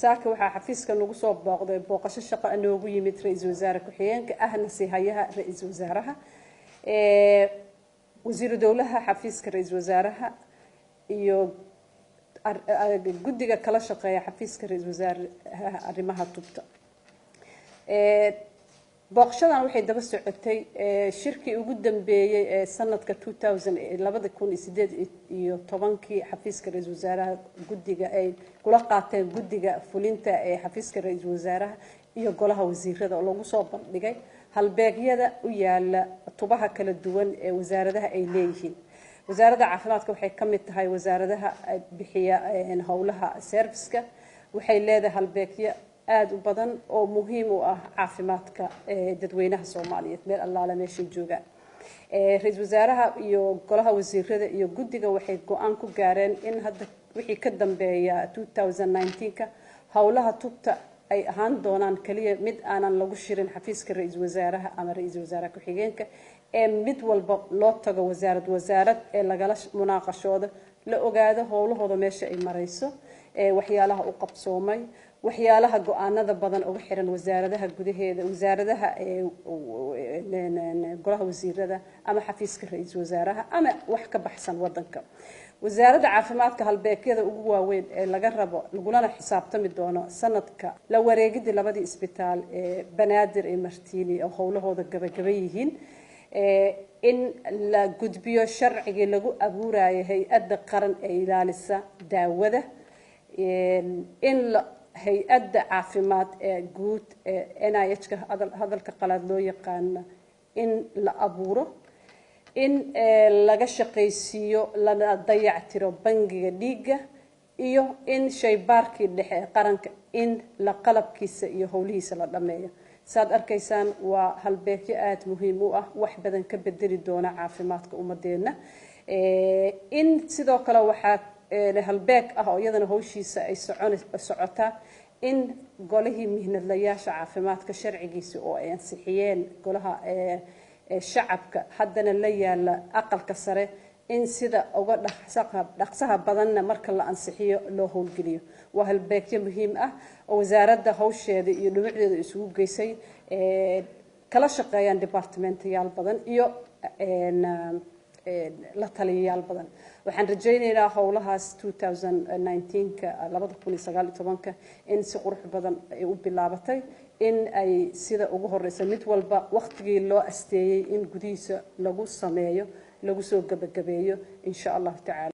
saaka waxa xafiiska nagu soo booqday booqasho shaqo anoogu yimid ra'iisul wasaare ku-xigeenka ahna sihayaha ra'iisul wasaaraha wasiir dowlaha xafiiska ra'iisul wasaaraha iyo guddiga kala shaqeeya xafiiska ra'iisul wasaaraha arrimaha tubta booqashadan waxay daba socotay shirkii ugu dambeeyay ee sanadka 2018 xafiiska ra'iisul wasaaraha guddiga ay kula qaateen guddiga fulinta ee xafiiska ra'iisul wasaaraha iyo golaha wasiirada oo lagu soo bandhigay halbeegyada u yaala tubaha kala duwan ee wasaaradaha ay leeyihiin wasaaradda caafimaadka waxay ka mid tahay wasaaradaha bixiya howlaha serviceka waxay leedahay halbeegyo aad u badan oo muhiim u ah caafimaadka dadweynaha Soomaaliyeed meel allaale meesha jooga ra'iisul wasaaraha iyo golaha wasiirada iyo guddiga waxay go'aan ku gaareen in hadda wixii ka dambeeya 2019ka howlaha tubta ay ahaan doonaan kaliya mid aanan lagu shirin xafiiska ra'iisul wasaaraha ama ra'iisul wasaaraha ku-xigeenka mid walba loo tago wasaarad ee lagala munaaqashooda la ogaado howlahooda meesha ay marayso waxyaalaha u qabsoomay waxyaalaha go'aanada badan uga xiran wasaaradaha gudaheeda wasaaradaha golaha wasiirada ama xafiiska ra'iisul wasaaraha ama wax ka baxsan wadanka wasaaradda caafimaadka halbeegyada ugu waaweyn ee laga rabo laguna xisaabtami doono sanadka la wareegidii labadii isbitaal ee Banaadir ee Martiini oo howlahooda gabagabay yihiin in la gudbiyo sharciga lagu abuurayo hay'adda qaran ee ilaalisa daawada in hay'adda caafimaad ee guud ee NIH-ka hadalka qalaad loo yaqaan in la abuuro in laga shaqaysiiyo lana dayactiro bangiga dhiigga iyo in shaybaarkii dhexe qaranka in la qalabkiisa iyo howlihiisa la dhameeyo saad arkaysaan waa halbeegyo aad muhiim u ah wax badan ka bedeli doona caafimaadka ummadeena in sidoo kale waxaa halbeeg ah oo iyadana howshiisa ay socotaa in golihii mihnadlayaasha caafimaadka sharcigiisa oo ay ansixiyeen golaha shacabka haddana la yaala aqalka sare in sida uga dhaqsaha badanna marka la ansixiyo loo howlgeliyo waa halbeegyo muhiim ah oo wasaaradda hawsheeda iyo dhumucdeeda isugu geysay kala shaqeeyaan departmentayaal badan iyo la taliyayaal badan waxaan rajaynaynaa howlahaas 2019ka 2019ka in si qurux badan ay u bilaabatay in ay sida ugu horeysa mid walba waqtigii loo asteeyay in gudihiisa lagu sameeyo lagu soo gabagabeeyo insha Allah ta'ala